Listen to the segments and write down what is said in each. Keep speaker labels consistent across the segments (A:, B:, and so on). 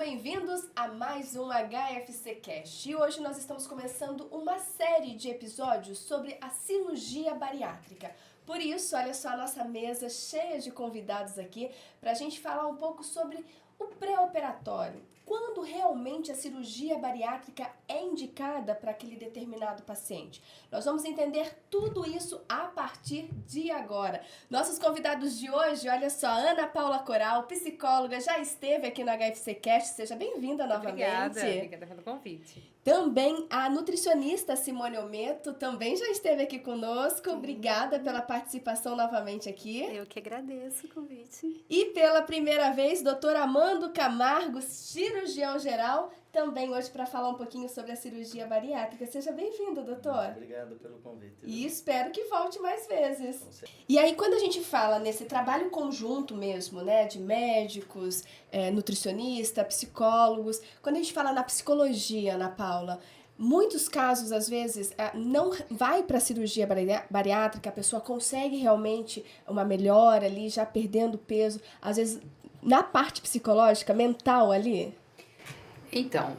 A: bem-vindos a mais um HFC Cast. E hoje nós estamos começando uma série de episódios sobre a cirurgia bariátrica. Por isso, olha só a nossa mesa cheia de convidados aqui para a gente falar um pouco sobre o pré-operatório. Quando realmente a cirurgia bariátrica é indicada para aquele determinado paciente? Nós vamos entender tudo isso a partir de agora. Nossos convidados de hoje, olha só, Ana Paula Coral, psicóloga, já esteve aqui no HFC Cast. Seja bem-vinda novamente.
B: Obrigada pelo convite.
A: Também a nutricionista Simone Ometo também já esteve aqui conosco. Obrigada pela participação novamente aqui.
C: Eu que agradeço o convite.
A: E pela primeira vez, doutor Amando Camargo, cirurgião geral, também hoje para falar um pouquinho sobre a cirurgia bariátrica. Seja bem-vindo, doutor.
D: Obrigado pelo convite.
A: E espero que volte mais vezes. E aí, quando a gente fala nesse trabalho conjunto mesmo, né, de médicos, nutricionista, psicólogos, quando a gente fala na psicologia, Ana Paula, muitos casos, às vezes, não vai para a cirurgia bariátrica, a pessoa consegue realmente uma melhora ali, já perdendo peso, às vezes, na parte psicológica, mental ali.
B: Então,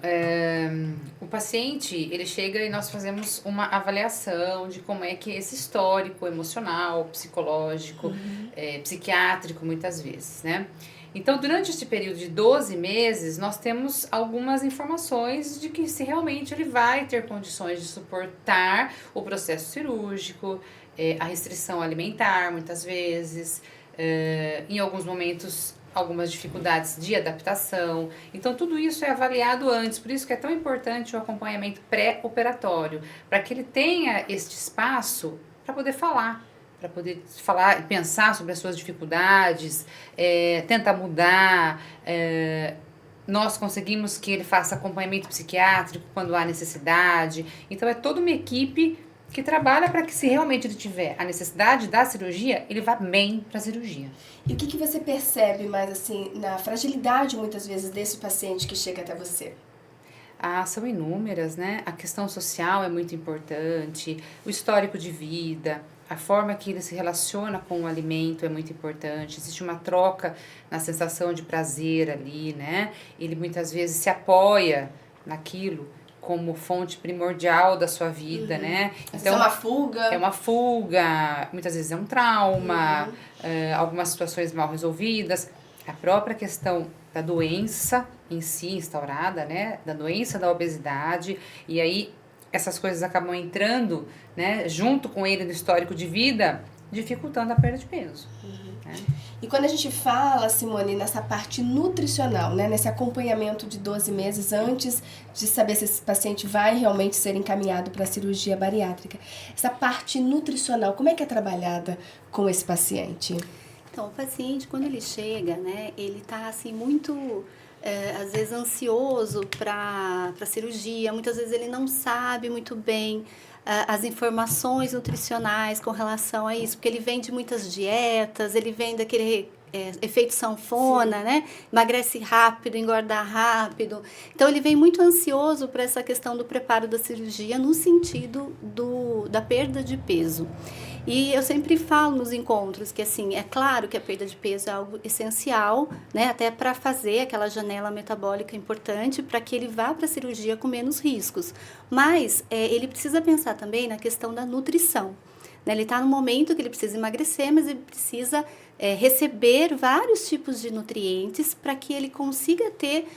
B: o paciente, ele chega e nós fazemos uma avaliação de como é que esse histórico emocional, psicológico, psiquiátrico, muitas vezes, né? Então, durante este período de 12 meses, nós temos algumas informações de que se realmente ele vai ter condições de suportar o processo cirúrgico, a restrição alimentar, muitas vezes, em alguns momentos, algumas dificuldades de adaptação. Então, tudo isso é avaliado antes, por isso que é tão importante o acompanhamento pré-operatório, para que ele tenha este espaço para poder falar e pensar sobre as suas dificuldades, tentar mudar. Nós conseguimos que ele faça acompanhamento psiquiátrico quando há necessidade. Então, é toda uma equipe que trabalha para que, se realmente ele tiver a necessidade da cirurgia, ele vá bem para a cirurgia.
A: E o que você percebe mais, assim, na fragilidade, muitas vezes, desse paciente que chega até você?
B: São inúmeras, né? A questão social é muito importante, o histórico de vida, a forma que ele se relaciona com o alimento é muito importante. Existe uma troca na sensação de prazer ali, né? Ele muitas vezes se apoia naquilo como fonte primordial da sua vida, né?
A: Então, é uma fuga.
B: É uma fuga, muitas vezes é um trauma, algumas situações mal resolvidas. A própria questão da doença em si instaurada, né? Da doença da obesidade. E aí, essas coisas acabam entrando, né? Junto com ele no histórico de vida, dificultando a perda de peso. Né?
A: E quando a gente fala, Simone, nessa parte nutricional, né, nesse acompanhamento de 12 meses antes de saber se esse paciente vai realmente ser encaminhado para a cirurgia bariátrica, essa parte nutricional, como é que é trabalhada com esse paciente?
C: Então, o paciente, quando ele chega, né, ele tá assim muito, às vezes, ansioso para a cirurgia, muitas vezes ele não sabe muito bem as informações nutricionais com relação a isso, porque ele vem de muitas dietas, ele vem daquele efeito sanfona, sim, né? Emagrece rápido, engorda rápido. Então, ele vem muito ansioso para essa questão do preparo da cirurgia no sentido da perda de peso. E eu sempre falo nos encontros que, assim, é claro que a perda de peso é algo essencial, né? Até para fazer aquela janela metabólica importante para que ele vá para a cirurgia com menos riscos. Mas ele precisa pensar também na questão da nutrição. Né? Ele está no momento que ele precisa emagrecer, mas ele precisa receber vários tipos de nutrientes para que ele consiga ter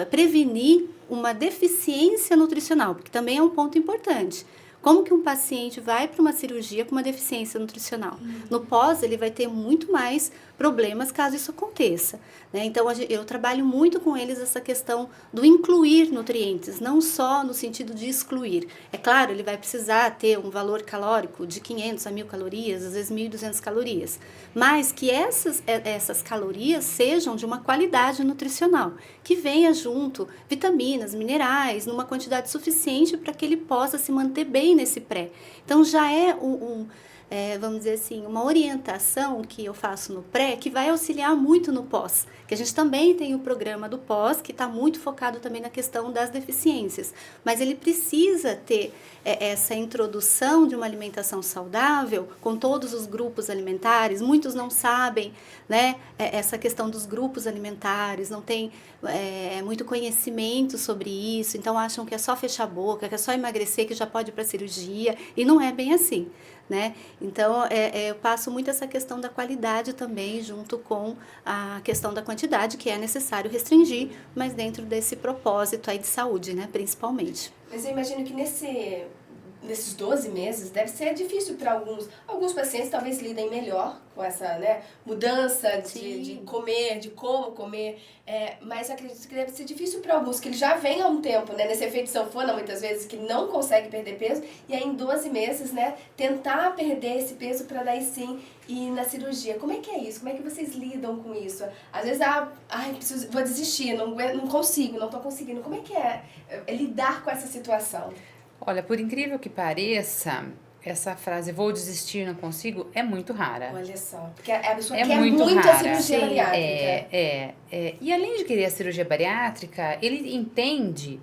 C: prevenir uma deficiência nutricional, porque também é um ponto importante. Como que um paciente vai para uma cirurgia com uma deficiência nutricional? No pós, ele vai ter muito mais problemas caso isso aconteça. Né? Então, eu trabalho muito com eles essa questão do incluir nutrientes, não só no sentido de excluir. É claro, ele vai precisar ter um valor calórico de 500 a 1.000 calorias, às vezes 1.200 calorias, mas que essas calorias sejam de uma qualidade nutricional, que venha junto vitaminas, minerais, numa quantidade suficiente para que ele possa se manter bem nesse pré. Então, já é vamos dizer assim, uma orientação que eu faço no pré, que vai auxiliar muito no pós. Que a gente também tem o programa do pós, que está muito focado também na questão das deficiências. Mas ele precisa ter essa introdução de uma alimentação saudável com todos os grupos alimentares. Muitos não sabem, né, essa questão dos grupos alimentares, não tem muito conhecimento sobre isso, então acham que é só fechar a boca, que é só emagrecer, que já pode ir para a cirurgia, e não é bem assim, né? Então, eu passo muito essa questão da qualidade também, junto com a questão da quantidade, que é necessário restringir, mas dentro desse propósito aí de saúde, né, principalmente.
A: Mas eu imagino que nesses 12 meses deve ser difícil para alguns pacientes talvez lidem melhor com essa, né, mudança de comer, de como comer, mas eu acredito que deve ser difícil para alguns que ele já vem há um tempo, né, nesse efeito sanfona muitas vezes, que não consegue perder peso, e aí em 12 meses, né, tentar perder esse peso para daí sim ir na cirurgia. Como é que é isso? Como é que vocês lidam com isso? Às vezes, vou desistir, não consigo, não tô conseguindo. Como é que é lidar com essa situação?
B: Olha, por incrível que pareça, essa frase, vou desistir, não consigo, é muito rara.
A: Olha só, porque a pessoa quer
B: muito
A: muito
B: rara.
A: a cirurgia bariátrica.
B: E além de querer a cirurgia bariátrica, ele entende,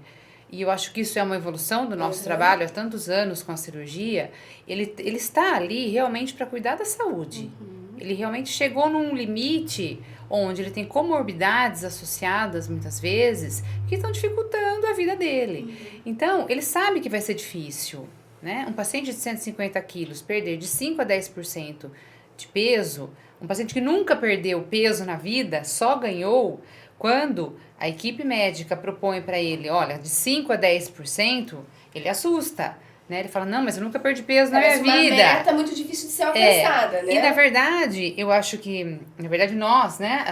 B: e eu acho que isso é uma evolução do nosso trabalho há tantos anos com a cirurgia, ele está ali realmente para cuidar da saúde. Ele realmente chegou num limite onde ele tem comorbidades associadas, muitas vezes, que estão dificultando a vida dele. Então, ele sabe que vai ser difícil, né? Um paciente de 150 quilos perder de 5 a 10% de peso, um paciente que nunca perdeu peso na vida, só ganhou quando a equipe médica propõe para ele, olha, de 5 a 10%, ele assusta. Né? Ele fala, não, mas eu nunca perdi peso na minha vida.
A: Uma meta muito difícil de ser alcançada, né?
B: E na verdade, eu acho que, na verdade, nós, né,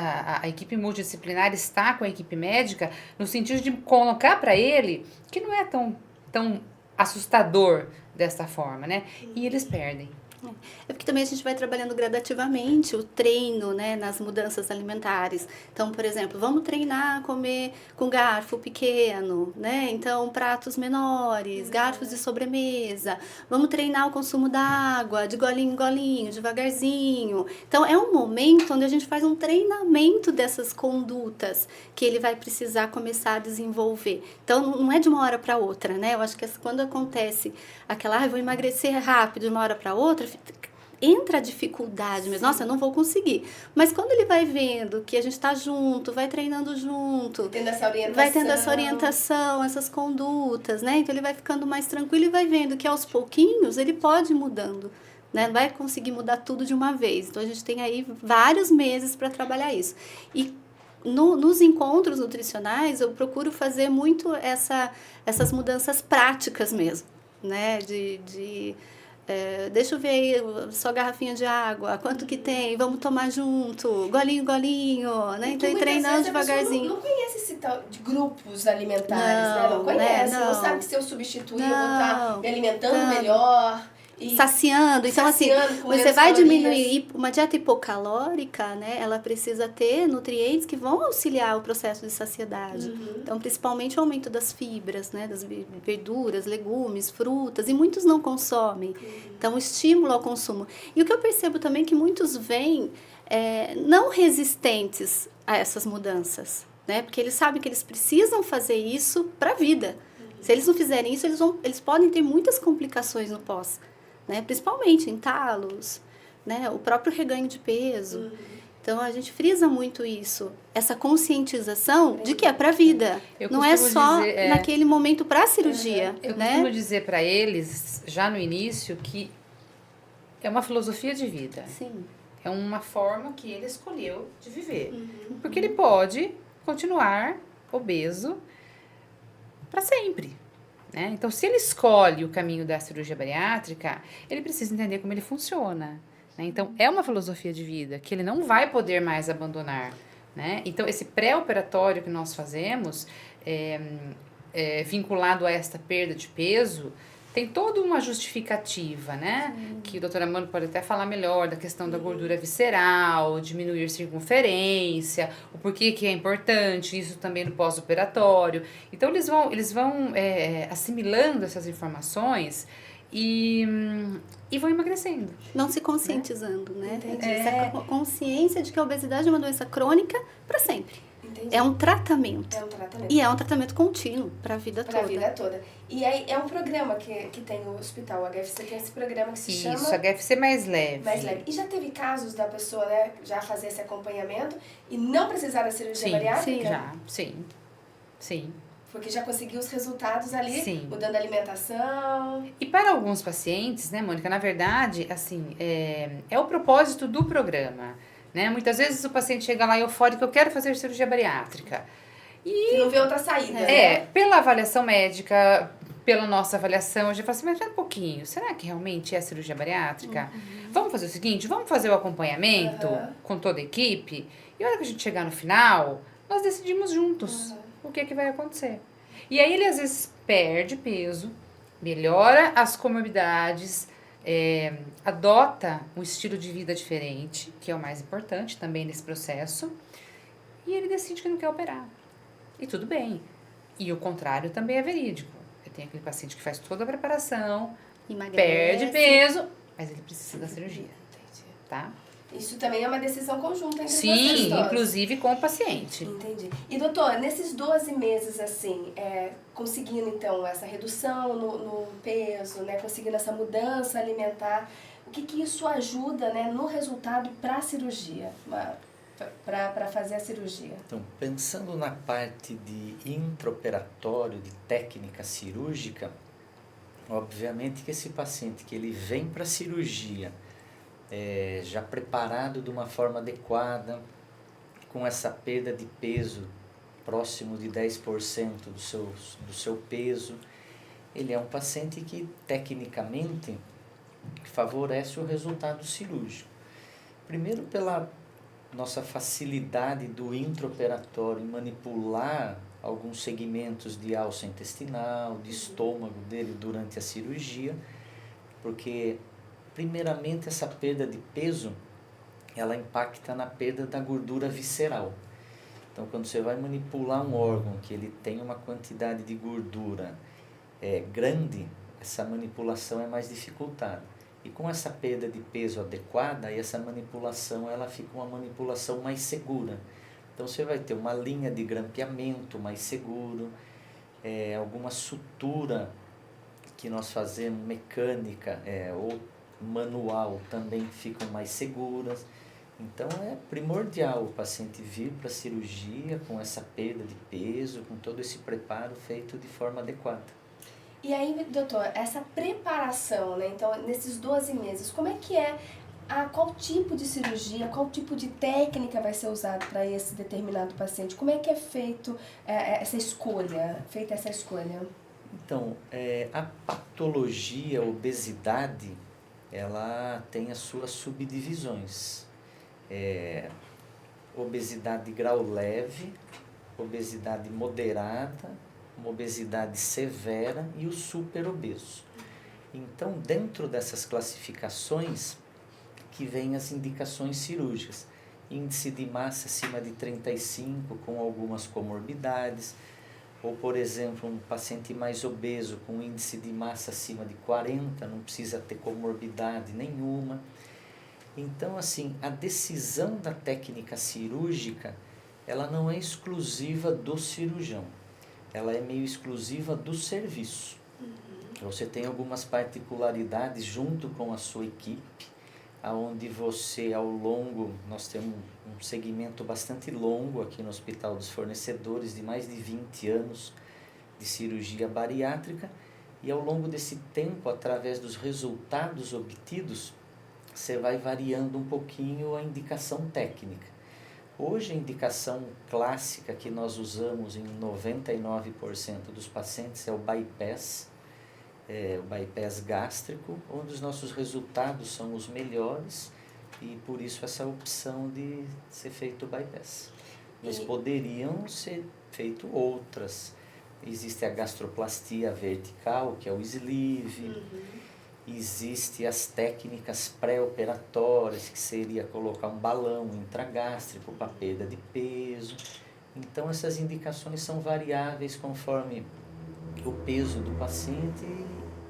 B: a equipe multidisciplinar está com a equipe médica no sentido de colocar para ele que não é tão assustador dessa forma, né? E eles perdem.
C: É porque também a gente vai trabalhando gradativamente o treino, né, nas mudanças alimentares. Então, por exemplo, vamos treinar a comer com garfo pequeno, né? Então, pratos menores, garfos de sobremesa. Vamos treinar o consumo da água, de golinho em golinho, devagarzinho. Então, é um momento onde a gente faz um treinamento dessas condutas que ele vai precisar começar a desenvolver. Então, não é de uma hora para outra, né? Eu acho que quando acontece aquela, vou emagrecer rápido de uma hora para outra, entra a dificuldade mesmo, nossa, eu não vou conseguir. Mas quando ele vai vendo que a gente está junto, vai treinando junto, vai tendo essa orientação, essas condutas, né? Então ele vai ficando mais tranquilo e vai vendo que aos pouquinhos ele pode ir mudando, né? Não vai conseguir mudar tudo de uma vez. Então a gente tem aí vários meses para trabalhar isso. E nos encontros nutricionais eu procuro fazer muito essas mudanças práticas mesmo, né? Deixa eu ver aí, só garrafinha de água, quanto que tem, vamos tomar junto, golinho, né? Então, treinando devagarzinho.
A: Não conhece esse tal de grupos alimentares, né? Não conhece, não sabe que se eu substituir, eu vou estar me alimentando melhor.
C: Saciando. Então, assim, você vai diminuir uma dieta hipocalórica, né? Ela precisa ter nutrientes que vão auxiliar o processo de saciedade. Então, principalmente o aumento das fibras, né? Das verduras, legumes, frutas, e muitos não consomem. Então, o estímulo ao consumo. E o que eu percebo também é que muitos vêm não resistentes a essas mudanças, né? Porque eles sabem que eles precisam fazer isso para a vida. Se eles não fizerem isso, eles podem ter muitas complicações no pós. Né? Principalmente entalos, né? O próprio reganho de peso. Então, a gente frisa muito isso, essa conscientização de que é para a vida. Não é só naquele momento para a cirurgia.
B: Eu
C: né?
B: costumo dizer para eles, já no início, que é uma filosofia de vida.
C: Sim.
B: É uma forma que ele escolheu de viver. Porque ele pode continuar obeso para sempre. Né? Então, se ele escolhe o caminho da cirurgia bariátrica, ele precisa entender como ele funciona. Né? Então, é uma filosofia de vida que ele não vai poder mais abandonar. Né? Então, esse pré-operatório que nós fazemos, vinculado a esta perda de peso, tem toda uma justificativa, né? Que a doutora Mano pode até falar melhor da questão da gordura visceral, diminuir circunferência, o porquê que é importante, isso também no pós-operatório. Então, eles vão assimilando essas informações e vão emagrecendo.
C: Não se conscientizando, né?
A: Entendi.
C: Essa consciência de que a obesidade é uma doença crônica para sempre.
A: Entendi.
C: É um tratamento.
A: É um tratamento.
C: E é um tratamento contínuo para a vida
A: Pra
C: toda.
A: vida toda. E aí é um programa que tem o hospital, o HFC tem esse programa que se
B: Isso,
A: chama
B: HFC mais leve.
A: Mais Leve. E já teve casos da pessoa, né, já fazer esse acompanhamento e não precisar da cirurgia
B: Sim,
A: bariátrica?
B: já, sim.
A: Porque já conseguiu os resultados ali,
B: Sim.
A: mudando a alimentação.
B: E para alguns pacientes, né, Mônica, na verdade, assim, é o propósito do programa, né? Muitas vezes o paciente chega lá eufórico, eu quero fazer cirurgia bariátrica.
A: E não vê outra saída, né?
B: Pela avaliação médica, pela nossa avaliação, eu já falo assim, mas espera um pouquinho, será que realmente é cirurgia bariátrica? Vamos fazer o seguinte, vamos fazer o acompanhamento com toda a equipe, e a hora que a gente chegar no final, nós decidimos juntos o que vai acontecer. E aí ele às vezes perde peso, melhora as comorbidades, adota um estilo de vida diferente, que é o mais importante também nesse processo, e ele decide que não quer operar. E tudo bem. E o contrário também é verídico. Eu tenho aquele paciente que faz toda a preparação,
C: Emagrece.
B: perde peso, mas ele precisa da cirurgia,
A: Entendi.
B: tá?
A: Isso também é uma decisão conjunta entre vocês
B: Sim,
A: todos.
B: inclusive com o paciente.
A: Entendi. E doutor, nesses 12 meses, assim, conseguindo então essa redução no peso, né, conseguindo essa mudança alimentar, o que isso ajuda, né, no resultado para a cirurgia, para fazer a cirurgia?
D: Então, pensando na parte de intraoperatório, de técnica cirúrgica, obviamente que esse paciente que ele vem para a cirurgia já preparado de uma forma adequada, com essa perda de peso próximo de 10% do seu peso, ele é um paciente que tecnicamente favorece o resultado cirúrgico. Primeiro pela nossa facilidade do intraoperatório em manipular alguns segmentos de alça intestinal, de estômago dele durante a cirurgia, porque primeiramente essa perda de peso, ela impacta na perda da gordura visceral. Então quando você vai manipular um órgão que ele tem uma quantidade de gordura grande, essa manipulação é mais dificultada. E com essa perda de peso adequada, essa manipulação ela fica uma manipulação mais segura. Então você vai ter uma linha de grampeamento mais seguro, alguma sutura que nós fazemos mecânica ou manual também ficam mais seguras. Então é primordial o paciente vir para a cirurgia com essa perda de peso, com todo esse preparo feito de forma adequada.
A: E aí, doutor, essa preparação, né? Então, nesses 12 meses, como é que qual tipo de cirurgia, qual tipo de técnica vai ser usado para esse determinado paciente? Como é que é feita essa escolha?
D: Então, a patologia, a obesidade, ela tem as suas subdivisões. Obesidade de grau leve, obesidade moderada, uma obesidade severa e o superobeso. Então, dentro dessas classificações que vêm as indicações cirúrgicas, índice de massa acima de 35 com algumas comorbidades, ou, por exemplo, um paciente mais obeso com índice de massa acima de 40, não precisa ter comorbidade nenhuma. Então, assim, a decisão da técnica cirúrgica, ela não é exclusiva do cirurgião, ela é meio exclusiva do serviço. Você tem algumas particularidades junto com a sua equipe, onde você, nós temos um segmento bastante longo aqui no Hospital dos Fornecedores, de mais de 20 anos de cirurgia bariátrica, e ao longo desse tempo, através dos resultados obtidos, você vai variando um pouquinho a indicação técnica. Hoje a indicação clássica que nós usamos em 99% dos pacientes é o bypass, o bypass gástrico, onde os nossos resultados são os melhores e por isso essa opção de ser feito o bypass. Mas poderiam ser feito outras. Existe a gastroplastia vertical, que é o sleeve. Existem as técnicas pré-operatórias, que seria colocar um balão intragástrico para perda de peso. Então, essas indicações são variáveis conforme o peso do paciente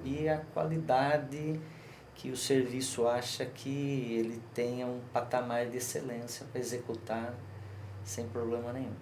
D: e a qualidade que o serviço acha que ele tenha um patamar de excelência para executar sem problema nenhum.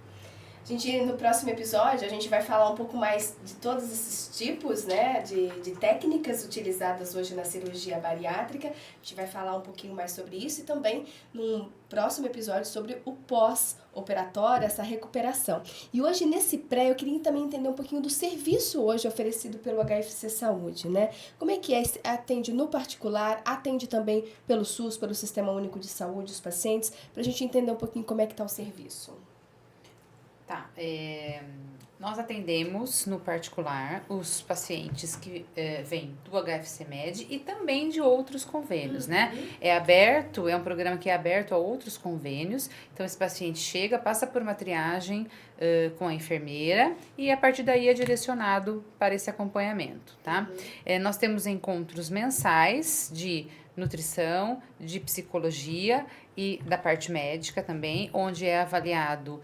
A: No próximo episódio, a gente vai falar um pouco mais de todos esses tipos, né, de técnicas utilizadas hoje na cirurgia bariátrica. A gente vai falar um pouquinho mais sobre isso e também num próximo episódio sobre o pós-operatório, essa recuperação. E hoje, nesse pré, eu queria também entender um pouquinho do serviço hoje oferecido pelo HFC Saúde, né? Como é que é? Atende no particular, atende também pelo SUS, pelo Sistema Único de Saúde, os pacientes, para a gente entender um pouquinho como é que está o serviço.
B: Tá, nós atendemos no particular os pacientes que vêm do HFC Med e também de outros convênios, né? É um programa que é aberto a outros convênios, então esse paciente chega, passa por uma triagem com a enfermeira e a partir daí é direcionado para esse acompanhamento, tá? Nós temos encontros mensais de nutrição, de psicologia e da parte médica também, onde é avaliado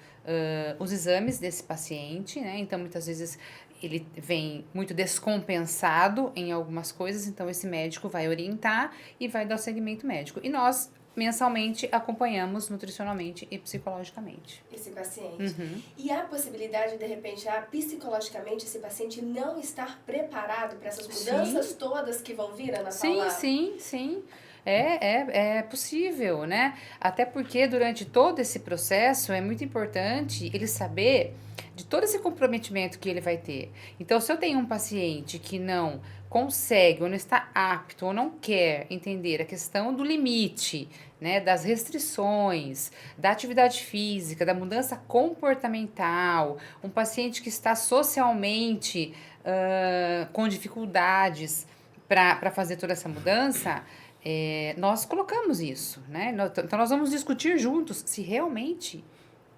B: os exames desse paciente, né? Então, muitas vezes ele vem muito descompensado em algumas coisas, então esse médico vai orientar e vai dar o segmento médico. E nós, mensalmente, acompanhamos nutricionalmente e psicologicamente.
A: Esse paciente. E há a possibilidade, de repente, psicologicamente, esse paciente não estar preparado para essas mudanças todas que vão vir, Ana Paula?
B: Sim. É possível, né? Até porque durante todo esse processo é muito importante ele saber de todo esse comprometimento que ele vai ter. Então, se eu tenho um paciente que não consegue ou não está apto ou não quer entender a questão do limite, né, das restrições, da atividade física, da mudança comportamental, um paciente que está socialmente com dificuldades para fazer toda essa mudança, nós colocamos isso, né? Então, nós vamos discutir juntos se realmente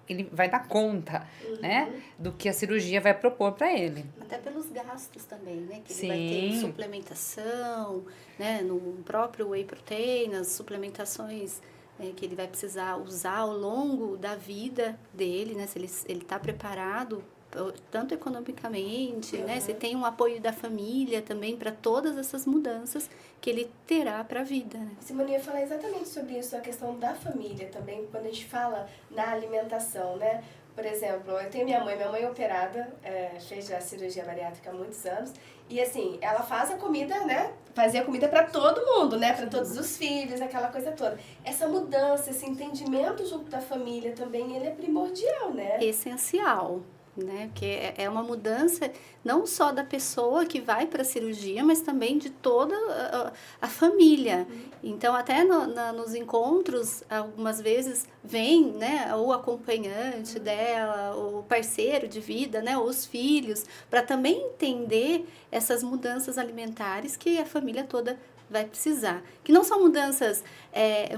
B: ele vai dar conta, né, do que a cirurgia vai propor para ele.
C: Até pelos gastos também, né? Que
B: Sim.
C: ele vai ter suplementação, né? No próprio whey protein, as suplementações que ele vai precisar usar ao longo da vida dele, né? Se ele está preparado tanto economicamente, né? Se tem um apoio da família também para todas essas mudanças que ele terá para a vida, né?
A: Simone, eu ia falar exatamente sobre isso, a questão da família também, quando a gente fala na alimentação, né? Por exemplo, eu tenho minha mãe é operada, fez já cirurgia bariátrica há muitos anos, e assim, ela faz a comida, né? Fazia comida para todo mundo, né? Para todos os filhos, aquela coisa toda. Essa mudança, esse entendimento junto da família também, ele é primordial, né?
C: Essencial. Né? Porque é uma mudança não só da pessoa que vai para a cirurgia, mas também de toda a família. Então, até nos encontros, algumas vezes vem, né, o acompanhante dela, o parceiro de vida, né, os filhos, para também entender essas mudanças alimentares que a família toda vai precisar. Que não são mudanças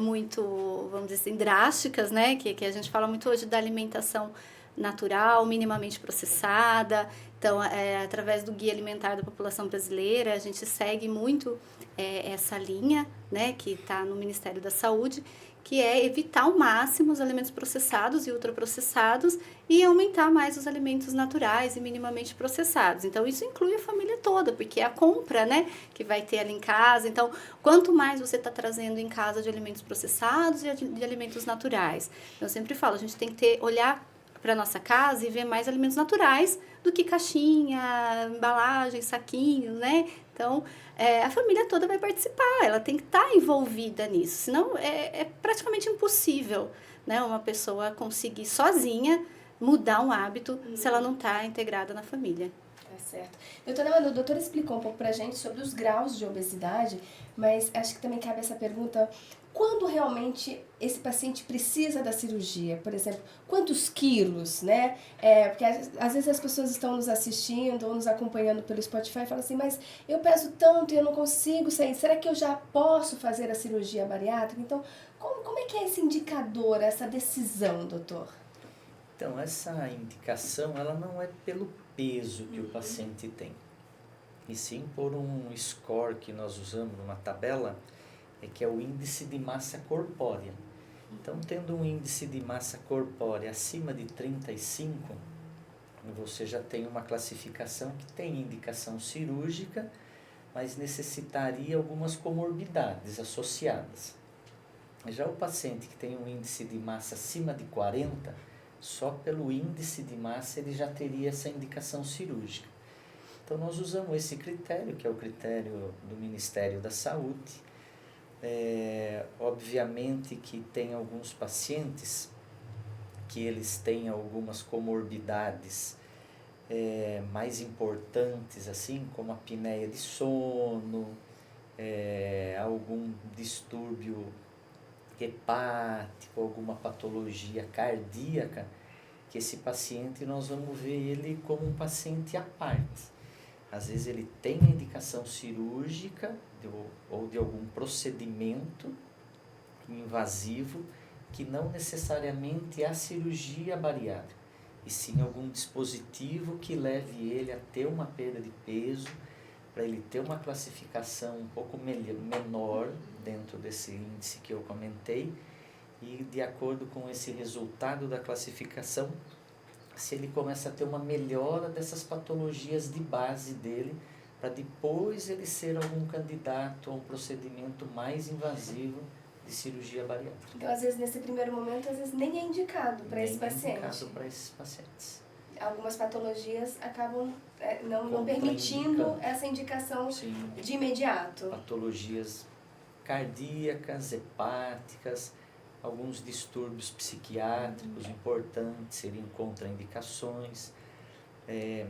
C: muito, vamos dizer assim, drásticas, né? Que a gente fala muito hoje da alimentação natural, minimamente processada. Então, através do Guia Alimentar da População Brasileira, a gente segue muito essa linha, né, que está no Ministério da Saúde, que é evitar ao máximo os alimentos processados e ultraprocessados e aumentar mais os alimentos naturais e minimamente processados. Então, isso inclui a família toda, porque é a compra, né, que vai ter ali em casa. Então, quanto mais você está trazendo em casa de alimentos processados e de alimentos naturais. Eu sempre falo, a gente tem que olhar para nossa casa e ver mais alimentos naturais do que caixinha, embalagem, saquinho, né? Então, a família toda vai participar, ela tem que estar envolvida nisso, senão é praticamente impossível, né? Uma pessoa conseguir sozinha mudar um hábito se ela não está integrada na família.
A: Certo. Doutora Manu, o doutor explicou um pouco pra gente sobre os graus de obesidade, mas acho que também cabe essa pergunta, quando realmente esse paciente precisa da cirurgia? Por exemplo, quantos quilos, né? Porque às vezes as pessoas estão nos assistindo ou nos acompanhando pelo Spotify e falam assim, mas eu peso tanto e eu não consigo sair, será que eu já posso fazer a cirurgia bariátrica? Então, como é que é esse indicador, essa decisão, doutor?
D: Então, essa indicação, ela não é pelo peso que o paciente tem, e sim por um score que nós usamos numa tabela, que é o índice de massa corpórea. Então, tendo um índice de massa corpórea acima de 35, você já tem uma classificação que tem indicação cirúrgica, mas necessitaria algumas comorbidades associadas. Já o paciente que tem um índice de massa acima de 40, só pelo índice de massa ele já teria essa indicação cirúrgica. Então nós usamos esse critério, que é o critério do Ministério da Saúde. Obviamente que tem alguns pacientes que eles têm algumas comorbidades mais importantes, assim, como a apneia de sono, algum distúrbio hepático, alguma patologia cardíaca, que esse paciente nós vamos ver ele como um paciente à parte. Às vezes ele tem a indicação cirúrgica ou de algum procedimento invasivo que não necessariamente é a cirurgia bariátrica, e sim algum dispositivo que leve ele a ter uma perda de peso, para ele ter uma classificação um pouco menor dentro desse índice que eu comentei, e de acordo com esse resultado da classificação, se ele começa a ter uma melhora dessas patologias de base dele, para depois ele ser algum candidato a um procedimento mais invasivo de cirurgia bariátrica.
A: Então, às vezes, nesse primeiro momento, às vezes nem é indicado para esse paciente.
D: Indicado para esses pacientes.
A: Algumas patologias acabam não permitindo essa indicação
D: Sim.
A: de imediato.
D: Patologias cardíacas, hepáticas, alguns distúrbios psiquiátricos importantes seriam contraindicações,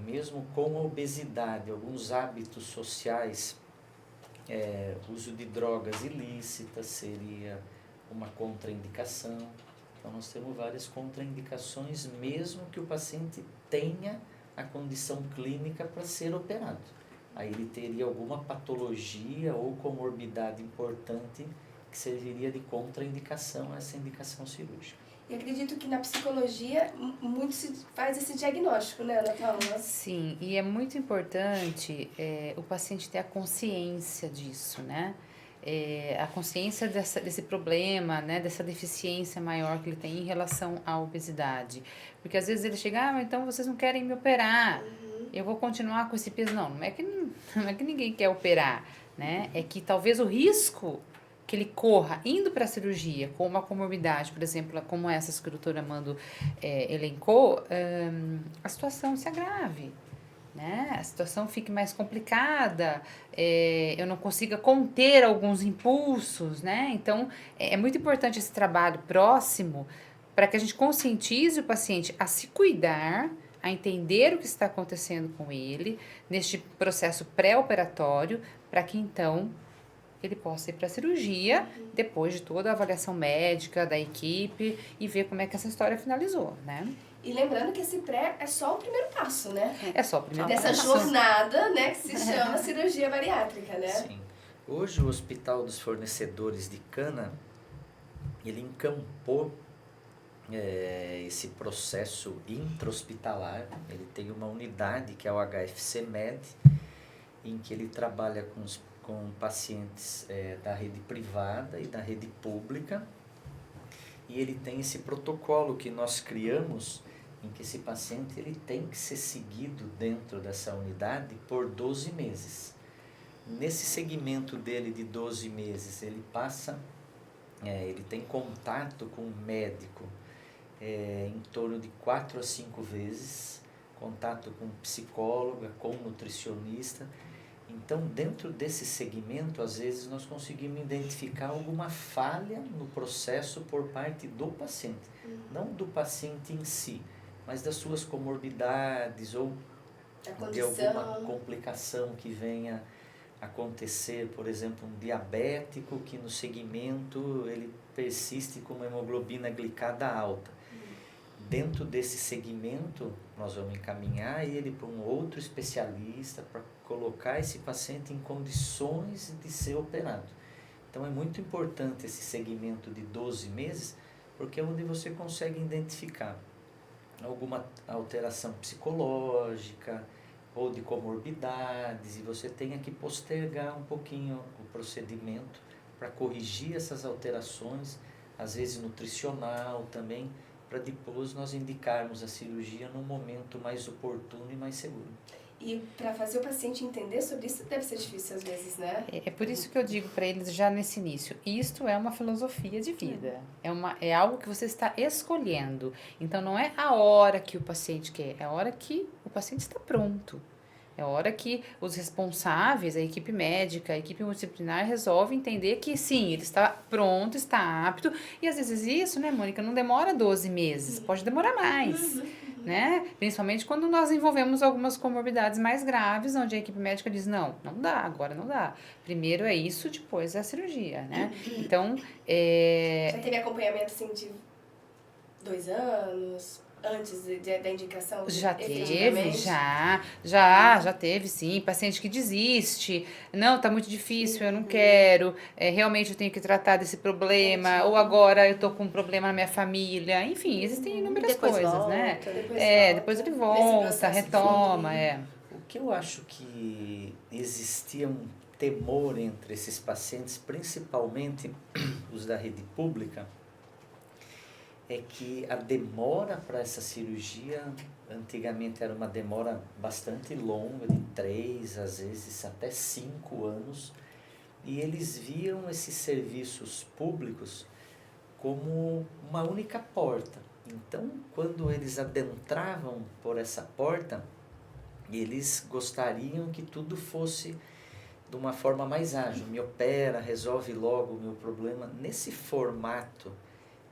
D: mesmo com a obesidade, alguns hábitos sociais, uso de drogas ilícitas seria uma contraindicação. Então nós temos várias contraindicações, mesmo que o paciente tenha a condição clínica para ser operado. Aí ele teria alguma patologia ou comorbidade importante que serviria de contraindicação a essa indicação cirúrgica.
A: E acredito que na psicologia muito se faz esse diagnóstico, né, Ana Paula?
B: Sim, e é muito importante o paciente ter a consciência disso, né? A consciência desse problema, né, dessa deficiência maior que ele tem em relação à obesidade. Porque às vezes ele chega, mas então vocês não querem me operar, eu vou continuar com esse peso. Não é que ninguém quer operar, né? É que talvez o risco que ele corra indo para a cirurgia com uma comorbidade, por exemplo, como essas que o doutor Amando elencou, a situação se agrave. Né? A situação fique mais complicada, eu não consiga conter alguns impulsos, né? Então, é muito importante esse trabalho próximo para que a gente conscientize o paciente a se cuidar, a entender o que está acontecendo com ele neste processo pré-operatório, para que então ele possa ir para a cirurgia depois de toda a avaliação médica da equipe e ver como é que essa história finalizou, né?
A: E lembrando que esse pré é só o primeiro passo, né?
B: É só o primeiro
A: Dessa
B: passo.
A: jornada, né, que se chama cirurgia bariátrica, né?
D: Sim. Hoje o Hospital dos Fornecedores de Cana, ele encampou esse processo intra-hospitalar. Ele tem uma unidade que é o HFC Med, em que ele trabalha com pacientes da rede privada e da rede pública, e ele tem esse protocolo que nós criamos, em que esse paciente ele tem que ser seguido dentro dessa unidade por 12 meses. Nesse segmento dele de 12 meses, ele ele tem contato com o médico em torno de 4 a 5 vezes, contato com psicóloga, com nutricionista. Então, dentro desse segmento, às vezes nós conseguimos identificar alguma falha no processo por parte do paciente. Não do paciente em si, mas das suas comorbidades ou de alguma complicação que venha acontecer. Por exemplo, um diabético que no segmento ele persiste com uma hemoglobina glicada alta. Dentro desse segmento, nós vamos encaminhar ele para um outro especialista para colocar esse paciente em condições de ser operado. Então, é muito importante esse segmento de 12 meses, porque é onde você consegue identificar alguma alteração psicológica ou de comorbidades, e você tenha que postergar um pouquinho o procedimento para corrigir essas alterações, às vezes nutricional também, para depois nós indicarmos a cirurgia num momento mais oportuno e mais seguro.
A: E para fazer o paciente entender sobre isso deve ser difícil às vezes, né?
B: É por isso que eu digo para eles já nesse início, isto é uma filosofia de vida, é algo que você está escolhendo. Então não é a hora que o paciente quer, é a hora que o paciente está pronto. É a hora que os responsáveis, a equipe médica, a equipe multidisciplinar resolve entender que sim, ele está pronto, está apto. E às vezes isso, né, Mônica, não demora 12 meses, pode demorar mais. Né? Principalmente quando nós envolvemos algumas comorbidades mais graves, onde a equipe médica diz, não dá, agora não dá. Primeiro é isso, depois é a cirurgia, né? Então,
A: Já teve acompanhamento, assim, de 2 anos, antes da indicação?
B: Já teve, já teve, sim. Paciente que desiste, não, tá muito difícil, eu não quero, realmente eu tenho que tratar desse problema, ou agora eu tô com um problema na minha família, enfim, existem inúmeras coisas,
C: volta,
B: né? Depois ele
A: Nesse
B: volta,
A: processo,
B: retoma,
D: O que eu acho que existia um temor entre esses pacientes, principalmente os da rede pública, é que a demora para essa cirurgia, antigamente era uma demora bastante longa, de 3, às vezes até 5 anos, e eles viam esses serviços públicos como uma única porta. Então, quando eles adentravam por essa porta, eles gostariam que tudo fosse de uma forma mais ágil, me opera, resolve logo o meu problema. Nesse formato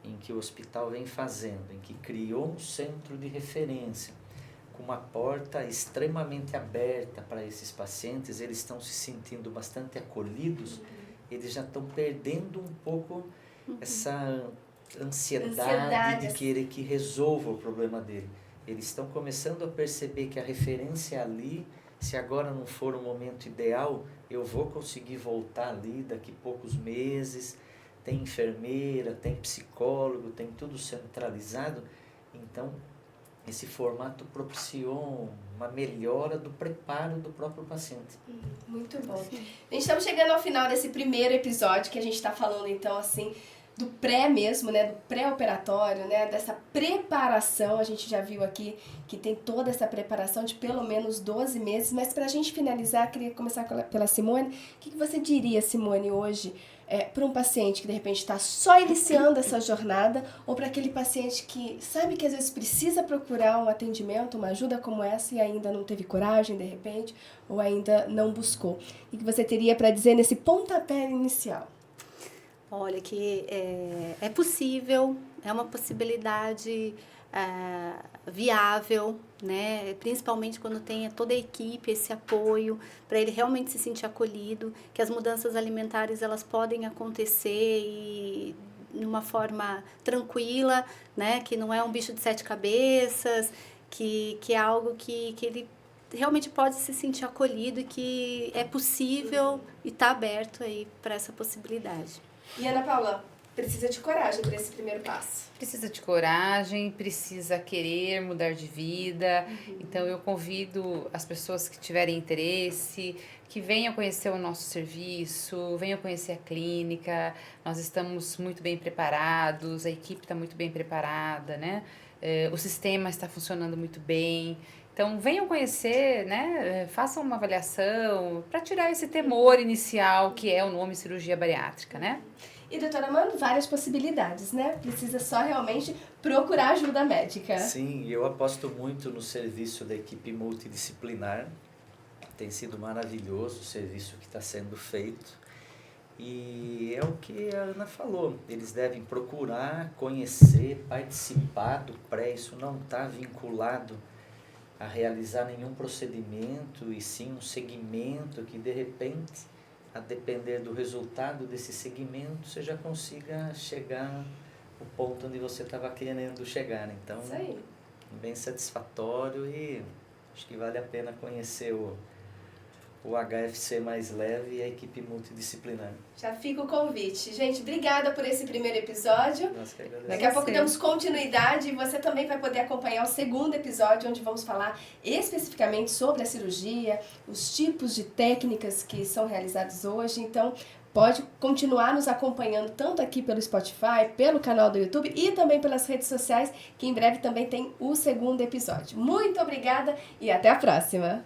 D: em que o hospital vem fazendo, em que criou um centro de referência, com uma porta extremamente aberta para esses pacientes, eles estão se sentindo bastante acolhidos, eles já estão perdendo um pouco essa ansiedade de querer que resolva o problema dele. Eles estão começando a perceber que a referência ali, se agora não for o momento ideal, eu vou conseguir voltar ali daqui a poucos meses. Tem enfermeira, tem psicólogo, tem tudo centralizado. Então, esse formato propiciou uma melhora do preparo do próprio paciente.
A: Muito bom. A gente estamos chegando ao final desse primeiro episódio, que a gente está falando, então, assim, do pré mesmo, né, do pré-operatório, né, dessa preparação. A gente já viu aqui que tem toda essa preparação de pelo menos 12 meses, mas para a gente finalizar, queria começar pela Simone. O que você diria, Simone, hoje, para um paciente que de repente está só iniciando essa jornada, ou para aquele paciente que sabe que às vezes precisa procurar um atendimento, uma ajuda como essa e ainda não teve coragem de repente, ou ainda não buscou? O que você teria para dizer nesse pontapé inicial?
C: Olha, que é possível, é uma possibilidade viável, né? Principalmente quando tem toda a equipe, esse apoio, para ele realmente se sentir acolhido, que as mudanças alimentares elas podem acontecer e de uma forma tranquila, né? Que não é um bicho de 7 cabeças, que é algo que ele realmente pode se sentir acolhido e que é possível e está aberto aí para essa possibilidade.
A: E Ana Paula, precisa de coragem para esse primeiro passo.
B: Precisa de coragem, precisa querer mudar de vida. Então, eu convido as pessoas que tiverem interesse, que venham conhecer o nosso serviço, venham conhecer a clínica. Nós estamos muito bem preparados, a equipe está muito bem preparada, né? O sistema está funcionando muito bem. Então, venham conhecer, né? Façam uma avaliação para tirar esse temor inicial que é o nome cirurgia bariátrica, né?
A: E, doutora Mano, várias possibilidades, né? Precisa só realmente procurar ajuda médica.
D: Sim, eu aposto muito no serviço da equipe multidisciplinar. Tem sido maravilhoso o serviço que está sendo feito. E é o que a Ana falou, eles devem procurar, conhecer, participar do pré, isso não está vinculado a realizar nenhum procedimento, e sim um segmento que, de repente, a depender do resultado desse segmento, você já consiga chegar ao ponto onde você estava querendo chegar. Então,
A: isso aí.
D: Bem satisfatório, e acho que vale a pena conhecer o HFC Mais Leve e a equipe multidisciplinar.
A: Já fica o convite. Gente, obrigada por esse primeiro episódio.
D: Nós que agradecemos.
A: Daqui a pouco damos continuidade e você também vai poder acompanhar o segundo episódio, onde vamos falar especificamente sobre a cirurgia, os tipos de técnicas que são realizadas hoje. Então, pode continuar nos acompanhando tanto aqui pelo Spotify, pelo canal do YouTube e também pelas redes sociais, que em breve também tem o segundo episódio. Muito obrigada e até a próxima!